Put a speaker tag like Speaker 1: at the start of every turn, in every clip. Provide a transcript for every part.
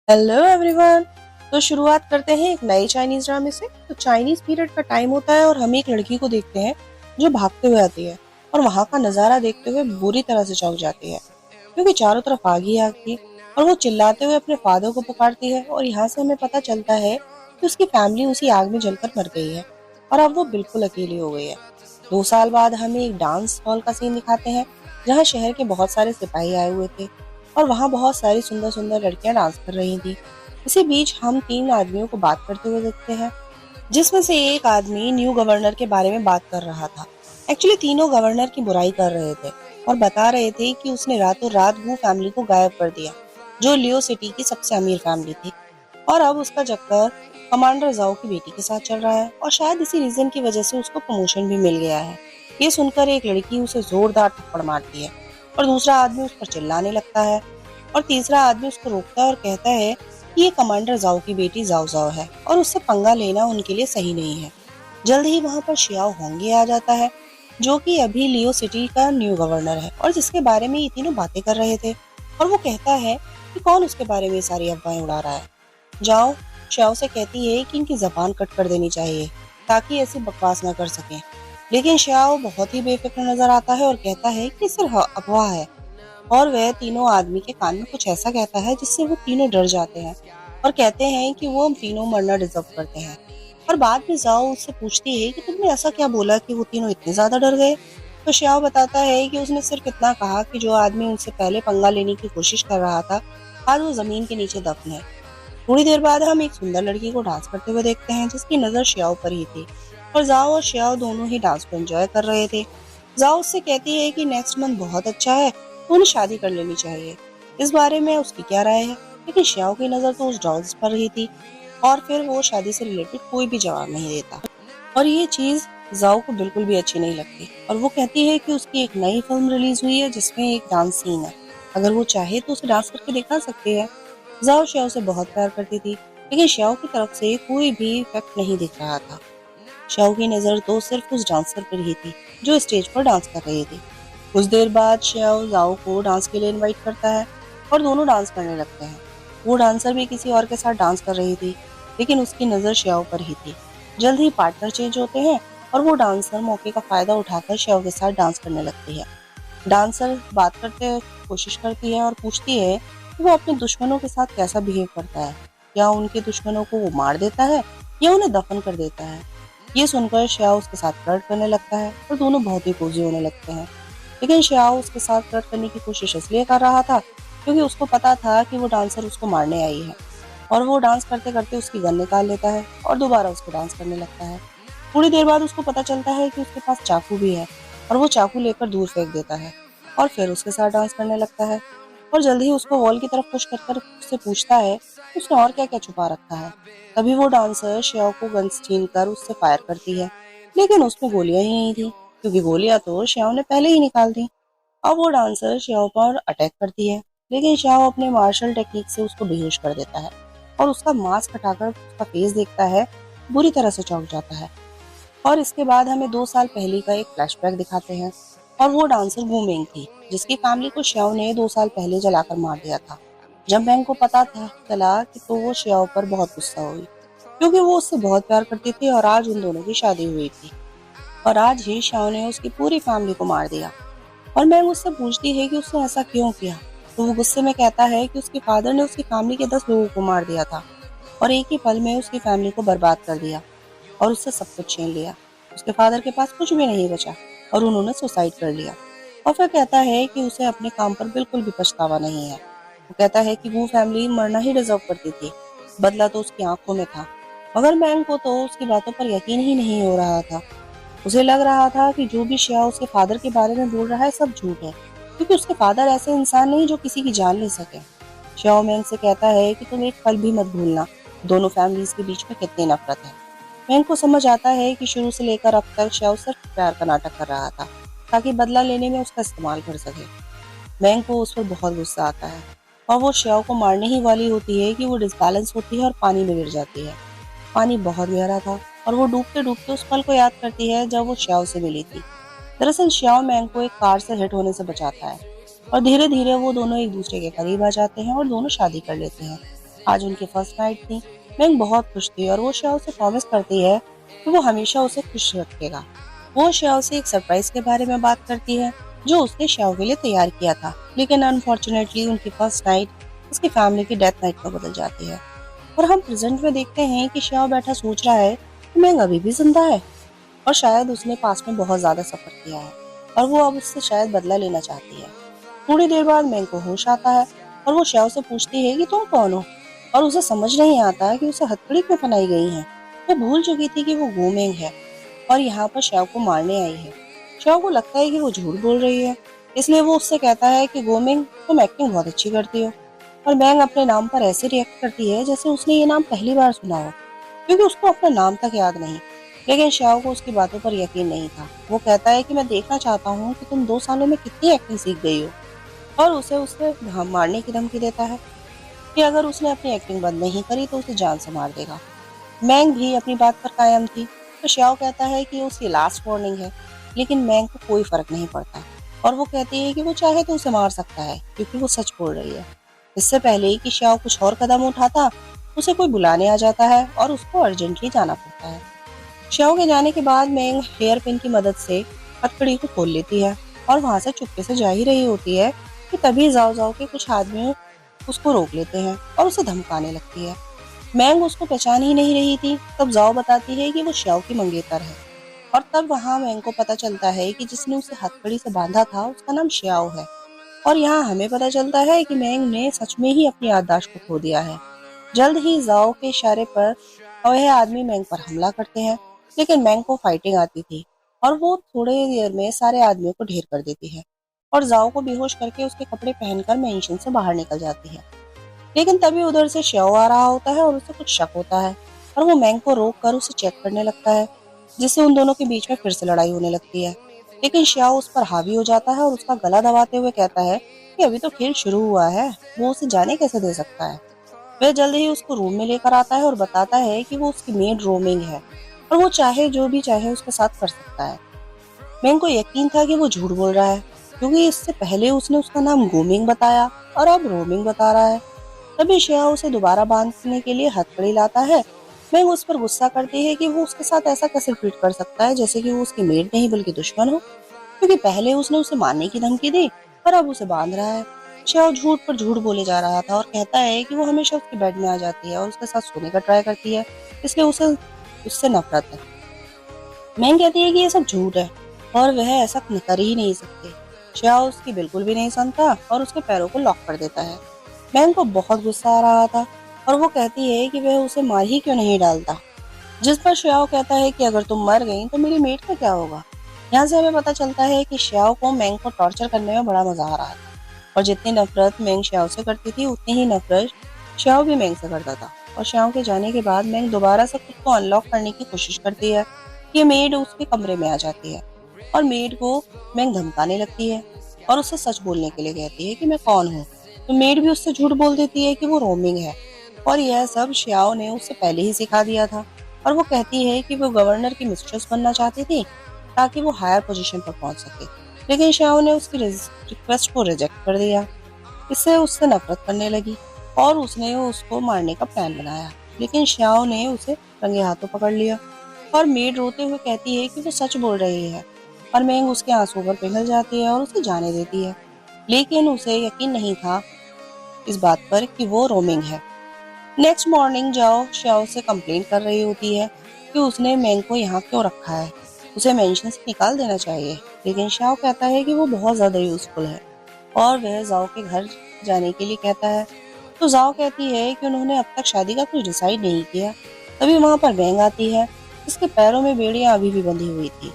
Speaker 1: Hello everyone. तो शुरुआत करते हैं एक नए चाइनीज ड्रामे से। तो चाइनीज पीरियड का टाइम होता है और हम एक लड़की को देखते हैं जो भागते हुए आती है और वहां का नजारा देखते हुए बुरी तरह से चौंक जाती है क्योंकि चारों तरफ आग ही आग थी। और वो चिल्लाते हुए अपने फादर को पुकारती है और यहाँ से हमें पता चलता है कि उसकी फैमिली उसी आग में जलकर मर गई है और अब वो बिल्कुल अकेली हो गई है। 2 साल बाद हमें एक डांस हॉल का सीन दिखाते हैं जहाँ शहर के बहुत सारे सिपाही आए हुए थे और वहाँ बहुत सारी सुंदर सुंदर लड़कियां डांस कर रही थी। इसी बीच हम 3 आदमियों को बात करते हुए देखते हैं जिसमें से एक आदमी न्यू गवर्नर के बारे में बात कर रहा था। एक्चुअली तीनों गवर्नर की बुराई कर रहे थे और बता रहे थे कि उसने रातों रात वू फैमिली को गायब कर दिया जो लियो सिटी की सबसे अमीर फैमिली थी और अब उसका चक्कर कमांडर जाओ की बेटी के साथ चल रहा है और शायद इसी रीजन की वजह से उसको प्रमोशन भी मिल गया है। ये सुनकर एक लड़की उसे जोरदार थप्पड़ मारती है और दूसरा आदमी उस पर चिल्लाने लगता है और तीसरा आदमी उसको रोकता है और कहता है कि ये कमांडर जाओ की बेटी जाओ जाओ है और उससे पंगा लेना उनके लिए सही नहीं है। जल्द ही वहां पर शियाओ होंगे आ जाता है जो कि अभी लियो सिटी का न्यू गवर्नर है और जिसके बारे में ये तीनों बातें कर रहे थे। और वो कहता है कि कौन उसके बारे में ये सारी अफवाहें उड़ा रहा है। जाओ शियाओ से कहती है कि इनकी जबान कट कर देनी चाहिए ताकि ऐसी बकवास ना कर सके। लेकिन शियाओ बहुत ही बेफिक्र नजर आता है और कहता है कि सिर्फ अफवाह है और वह तीनों आदमी के कान में कुछ ऐसा कहता है जिससे वो तीनों डर जाते हैं और कहते हैं कि वो हम तीनों मरना डिजर्व करते हैं। और बाद में जाओ उससे पूछती है कि तुमने ऐसा क्या बोला कि वो तीनों इतने ज्यादा डर गए। तो श्याओ बताता है कि उसने सिर्फ इतना कहा कि जो आदमी उनसे पहले पंगा लेने की कोशिश कर रहा था आज वो जमीन के नीचे दफन है। थोड़ी देर बाद हम एक सुंदर लड़की को डांस करते हुए देखते हैं जिसकी नजर श्याओ पर ही थी और जाओ और श्याओ दोनों ही डांस को एंजॉय कर रहे थे। जाओ उससे कहती है कि नेक्स्ट मंथ बहुत अच्छा है तो उन्हें शादी कर लेनी चाहिए। इस बारे में उसकी क्या राय है, लेकिन श्याओ की नजर तो उस डॉल्स पर ही थी और फिर वो शादी से रिलेटेड कोई भी जवाब नहीं देता और ये चीज जाओ को बिल्कुल भी अच्छी नहीं लगती और वो कहती है कि उसकी एक नई फिल्म रिलीज हुई है जिसमें एक डांस सीन है, अगर वो चाहे तो उसे डांस करके दिखा सकती है। जाओ श्याओ से बहुत प्यार करती थी लेकिन श्याओ की तरफ से कोई भी इफेक्ट नहीं दिख रहा था। श्याओ की नजर तो सिर्फ उस डांसर पर ही थी जो स्टेज पर डांस कर रही थी। कुछ देर बाद श्याओ जाओ को डांस के लिए इनवाइट करता है और दोनों डांस करने लगते हैं। वो डांसर भी किसी और के साथ डांस कर रही थी लेकिन उसकी नजर श्याओ पर ही थी। जल्द ही पार्टनर चेंज होते हैं और वो डांसर मौके का फायदा उठाकर श्याओ के साथ डांस करने लगती है। डांसर बात करते कोशिश करती है और पूछती है कि वो अपने दुश्मनों के साथ कैसा बिहेव करता है, क्या उनके दुश्मनों को वो मार देता है या उन्हें दफन कर देता है। ये सुनकर श्याओ उसके साथ फ्लर्ट करने लगता है और दोनों बहुत ही कोजी होने लगते हैं। लेकिन श्याओ उसके साथ फ्लर्ट करने की कोशिश इसलिए कर रहा था क्योंकि उसको पता था कि वो डांसर उसको मारने आई है और वो डांस करते करते उसकी गन निकाल लेता है और दोबारा उसको डांस करने लगता है। थोड़ी देर बाद उसको पता चलता है कि उसके पास चाकू भी है और वो चाकू लेकर दूर फेंक देता है और फिर उसके साथ डांस करने लगता है और जल्द ही उसको वॉल की तरफ पुश कर कर उससे पूछता है कि उसने और क्या क्या छुपा रखा है। तभी वो डांसर श्याओ को गन छीन कर उससे फायर करती है लेकिन उसमें गोलियां ही नहीं थी क्योंकि गोलियां तो श्याओ ने पहले ही निकाल दी। अब वो डांसर श्याओ पर अटैक करती है लेकिन श्याओ अपने मार्शल टेक्निक से उसको बेहोश कर देता है और उसका मास्क हटाकर उसका फेस देखता है, बुरी तरह से चौंक जाता है। और इसके बाद हमें 2 साल पहले का एक फ्लैशबैक दिखाते हैं और वो डांसर वू मेंग थी जिसकी फैमिली को श्याओ ने 2 साल पहले जलाकर मार दिया था। जब मेंग को पता था चला कि तो वो श्याओ पर बहुत गुस्सा हुई क्योंकि वो उससे बहुत प्यार करती थी और आज उन दोनों की शादी हुई थी और आज ही श्याओ ने उसकी पूरी फैमिली को मार दिया। और मेंग उससे पूछती है कि उसने ऐसा क्यों किया तो वो गुस्से में कहता है कि उसके फादर ने उसकी फैमिली के 10 लोगों को मार दिया था और एक ही पल में उसकी फैमिली को बर्बाद कर दिया और उससे सब कुछ छीन लिया। उसके फादर के पास कुछ भी नहीं बचा और उन्होंने सुसाइड कर लिया। और फिर कहता है कि उसे अपने काम पर बिल्कुल भी पछतावा नहीं है। वो कहता है कि वो फैमिली मरना ही डिजर्व करती थी, बदला तो उसकी आंखों में था। मगर मैंग को तो उसकी बातों पर यकीन ही नहीं हो रहा था। उसे लग रहा था कि जो भी शिया उसके फादर के बारे में बोल रहा है सब झूठ है क्योंकि उसके फादर ऐसे इंसान नहीं जो किसी की जान ले सके। शियाओ मैंग से कहता है कि तुम एक पल भी मत भूलना दोनों फैमिलीज के बीच में कितनी नफरत है। मैंग को समझ आता है कि शुरू से लेकर अब तक शियाओ सिर्फ प्यार का नाटक कर रहा था ताकि बदला लेने में उसका इस्तेमाल कर सके। मैंग को उस पर बहुत गुस्सा आता है और वो शियाओ को मारने ही वाली होती है कि वो डिसबैलेंस होती है और पानी में गिर जाती है। पानी बहुत गहरा था और वो डूबते डूबते उस पल को याद करती है जब वो श्याओ से मिली थी। दरअसल श्याओ मैंग को एक कार से हिट होने से बचाता है और धीरे धीरे वो दोनों एक दूसरे के करीब आ जाते हैं और दोनों शादी कर लेते हैं। आज उनकी फर्स्ट नाइट थी। मैंग बहुत खुश थी और वो श्याओ से प्रॉमिस करती है कि वो हमेशा उसे खुश रखेगा। वो श्याओ से एक सरप्राइज के बारे में बात करती है जो उसने श्याओ के लिए तैयार किया था, लेकिन अनफॉर्चुनेटली उनकी फर्स्ट नाइट उसकी फैमिली की डेथ नाइट में बदल जाती है। और हम प्रेजेंट में देखते हैं कि श्याओ बैठा सोच रहा है कि मैंग अभी भी जिंदा है और शायद उसने पास में बहुत ज्यादा सफर किया है और वो अब उससे शायद बदला लेना चाहती है। थोड़ी देर बाद मैंग को होश आता है और वो श्याओ से पूछती है कि तुम कौन हो, और उसे समझ नहीं आता कि उसे हथकड़ी क्यों पहनाई गई है। वो भूल चुकी थी कि वो गोमेंग है और यहाँ पर श्याओ को मारने आई है। श्याओ को लगता है कि वो झूठ बोल रही है, इसलिए वो उससे कहता है कि गोमेंग तुम एक्टिंग बहुत अच्छी करती हो। और मैंग अपने नाम पर ऐसे रिएक्ट करती है जैसे उसने ये नाम पहली बार सुना हो, क्योंकि उसको अपना नाम तक याद नहीं। लेकिन श्याओ को उसकी बातों पर यकीन नहीं था। वो कहता है कि मैं देखना चाहता हूँ कि तुम 2 सालों में कितनी एक्टिंग सीख गई हो, और उसे उससे मारने की धमकी देता है कि अगर उसने अपनी एक्टिंग बंद नहीं करी तो उसे जान से मार देगा। मैंग भी अपनी बात पर कायम थी, तो श्याओ कहता है कि उसकी लास्ट वार्निंग है, लेकिन मैंग को कोई फर्क नहीं पड़ता और वो कहती है कि वो चाहे तो उसे मार सकता है क्योंकि वो सच बोल रही है। इससे पहले कि श्याओ कुछ और कदम उठाता, उसे कोई बुलाने आ जाता है और उसको अर्जेंटली जाना पड़ता है। श्याओ के जाने के बाद मैंग हेयर पिन की मदद से हथकड़ी को खोल लेती है और वहां से चुपके से जा ही रही होती है कि तभी जाओ जाओ के कुछ आदमी उसको रोक लेते हैं और उसे धमकाने लगती है। मैंग उसको पहचान ही नहीं रही थी। तब जाओ बताती है कि वो श्याओ की मंगेतर है, और तब वहां मैंग को पता चलता है कि जिसने उसे हथकड़ी से बांधा था उसका नाम श्याओ है। और यहाँ हमें पता चलता है कि मैंग ने सच में ही अपनी याददाश्त को खो दिया है। जल्द ही जाओ के इशारे पर वह आदमी मैंग पर हमला करते हैं, लेकिन मैंग को फाइटिंग आती थी और वो थोड़े देर में सारे आदमियों को ढेर कर देती है और जाओ को बेहोश करके उसके कपड़े पहनकर मेंशन से बाहर निकल जाती है। लेकिन तभी उधर से श्याओ आ रहा होता है और उसे कुछ शक होता है और वो मैंग को रोक कर उसे चेक करने लगता है, जिससे उन दोनों के बीच में फिर से लड़ाई होने लगती है। लेकिन श्याओ उस पर हावी हो जाता है और उसका गला दबाते हुए कहता है कि अभी तो खेल शुरू हुआ है, वो उसे जाने कैसे दे सकता है। वह जल्द ही उसको रूम में लेकर आता है और बताता है कि वो उसकी मेड रोमिंग है और वो चाहे जो भी चाहे उसके साथ कर सकता है। मैंग को यकीन था कि वो झूठ बोल रहा है, क्योंकि इससे पहले उसने उसका नाम गोमिंग बताया और अब रोमिंग बता रहा है। तभी श्रेया उसे दोबारा बांधने के लिए हथकड़ी लाता है। मैंग उस पर गुस्सा करती है कि वो उसके साथ ऐसा कैसे ट्रीट कर सकता है, जैसे कि वो उसकी मेड नहीं बल्कि दुश्मन हो, क्योंकि पहले उसने उसे मारने की धमकी दी और अब उसे बांध रहा है। श्रेया झूठ पर झूठ बोले जा रहा था और कहता है कि वो हमेशा उसके बेड में आ जाती है और उसके साथ सोने का ट्राई करती है, इसलिए उसे उससे नफरत है। मैंग कहती है कि ये सब झूठ है और वह ऐसा कर ही नहीं सकती। श्रेया उसकी बिल्कुल भी नहीं सुनता और उसके पैरों को लॉक कर देता है। मैंग को बहुत गुस्सा आ रहा था और वो कहती है कि वह उसे मार ही क्यों नहीं डालता, जिस पर श्याओ कहता है कि अगर तुम मर गई तो मेरी मेट का क्या होगा। यहाँ से हमें पता चलता है कि श्याओ को मैंग को टॉर्चर करने में बड़ा मजा आ रहा था, और जितनी नफरत मैंग श्याओ से करती थी उतनी ही नफरत श्याओ भी मैंग से करता था। और श्याओ के जाने के बाद मैंग दोबारा से खुद को अनलॉक करने की कोशिश करती है। ये मेड उसके कमरे में आ जाती है और मेड को मैंग धमकाने लगती है और उससे सच बोलने के लिए कहती है कि मैं कौन हूँ। तो मेड भी उससे झूठ बोल देती है कि वो रोमिंग है, और यह सब श्याओ ने उससे पहले ही सिखा दिया था। और वो कहती है कि वो गवर्नर की मिस्ट्रेस बनना चाहती थी ताकि वो हायर पोजीशन पर पहुंच सके, लेकिन श्याओ ने उसकी रिक्वेस्ट को रिजेक्ट कर दिया। इससे उससे नफरत करने लगी और उसने उसको मारने का प्लान बनाया, लेकिन श्याओ ने उसे रंगे हाथों पकड़ लिया। और मेड रोते हुए कहती है कि वो सच बोल रही है, और मैंग उसके आंसुओं पर पिघल जाती है और उसे जाने देती है। लेकिन उसे यकीन नहीं था इस बात पर कि वो रोमिंग है। नेक्स्ट मॉर्निंग जाओ श्याओ से कंप्लेन कर रही होती है कि उसने मैंग को यहाँ क्यों रखा है, उसे मेंशन से निकाल देना चाहिए। लेकिन श्याओ कहता है कि वो बहुत ज्यादा यूजफुल है और वह जाओ के घर जाने के लिए कहता है। तो जाओ कहती है कि उन्होंने अब तक शादी का कुछ डिसाइड नहीं किया। तभी वहां पर मैंग आती है, जिसके पैरों में बेड़ियां अभी भी बंधी हुई थी,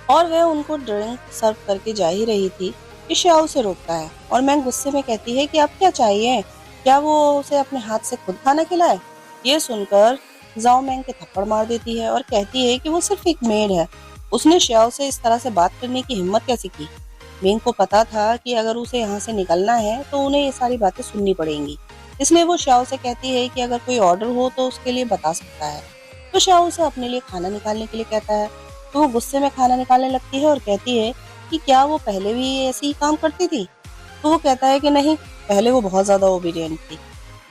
Speaker 1: और वह उनको ड्रिंक सर्व करके जा ही रही थी कि श्याओ उसे रोकता है। और मैंग गुस्से में कहती है कि अब क्या चाहिए, क्या वो उसे अपने हाथ से खुद खाना खिलाए। ये सुनकर जाओ मैंग के थप्पड़ मार देती है और कहती है कि वो सिर्फ एक मेड है, उसने श्याओ से इस तरह से बात करने की हिम्मत कैसे की। मैंग को पता था कि अगर उसे यहाँ से निकलना है तो उन्हें ये सारी बातें सुननी पड़ेंगी, इसलिए वो श्याओ से कहती है कि अगर कोई ऑर्डर हो तो उसके लिए बता सकता है। तो श्याओ उसे अपने लिए खाना निकालने के लिए कहता है, तो वो गुस्से में खाना निकालने लगती है और कहती है कि क्या वो पहले भी ऐसे ही काम करती थी। तो वो कहता है कि नहीं, पहले वो बहुत ज्यादा ओबीडियंट थी,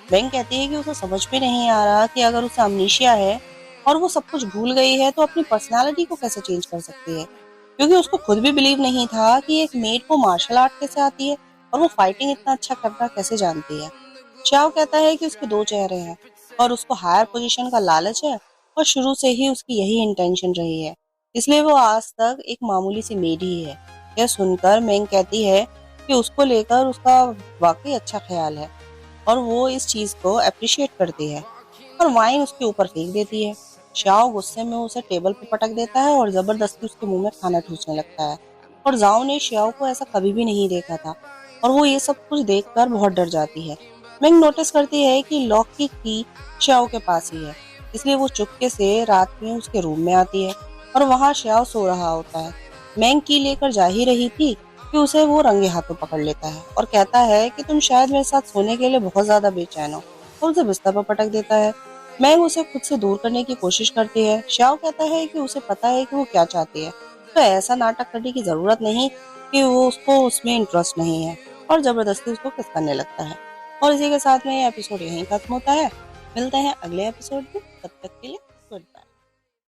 Speaker 1: मेंग कहती है कि उसे समझ में नहीं आ रहा कि अगर उसे अमनीशिया है और वो सब कुछ भूल गई है तो अपनी पर्सनालिटी को कैसे चेंज कर सकती है, क्योंकि उसको खुद भी बिलीव नहीं था कि एक मेड को मार्शल आर्ट कैसे आती है और वो फाइटिंग इतना अच्छा करना कैसे जानती है। चाओ कहता है कि उसके दो चेहरे हैं और उसको हायर पोजीशन का लालच है और शुरू से ही उसकी यही इंटेंशन रही है, इसलिए वो आज तक एक मामूली सी मेड ही है। यह सुनकर मेंग कहती है कि उसको लेकर उसका वाकई अच्छा ख्याल है और वो इस चीज को अप्रिशिएट करती है और वाइन उसके ऊपर फेंक देती है। शाओ गुस्से में उसे टेबल पर पटक देता है और जबरदस्ती उसके मुंह में खाना ठूसने लगता है। और जाओ ने शियाओ को ऐसा कभी भी नहीं देखा था और वो ये सब कुछ देखकर बहुत डर जाती है। मेंग नोटिस करती है कि लॉक की शियाओ के पास ही है, इसलिए वो चुपके से रात में उसके रूम में आती है और वहां शियाओ सो रहा होता है। मेंग की लेकर जा ही रही थी कि उसे वो रंगे हाथों पकड़ लेता है और कहता है कि तुम शायद मेरे साथ सोने के लिए बहुत ज्यादा बेचैन हो, और उसे बिस्तर पर पटक देता है। मैंग उसे खुद से दूर करने की कोशिश करती है। श्याओ कहता है कि उसे पता है कि वो क्या चाहती है, तो ऐसा नाटक करने की जरूरत नहीं कि वो उसको उसमें इंटरेस्ट नहीं है, और जबरदस्ती उसको किस करने लगता है। और इसी के साथ में ये एपिसोड यहीं खत्म होता है। मिलते हैं अगले एपिसोड में, तब तक के लिए गुड बाय।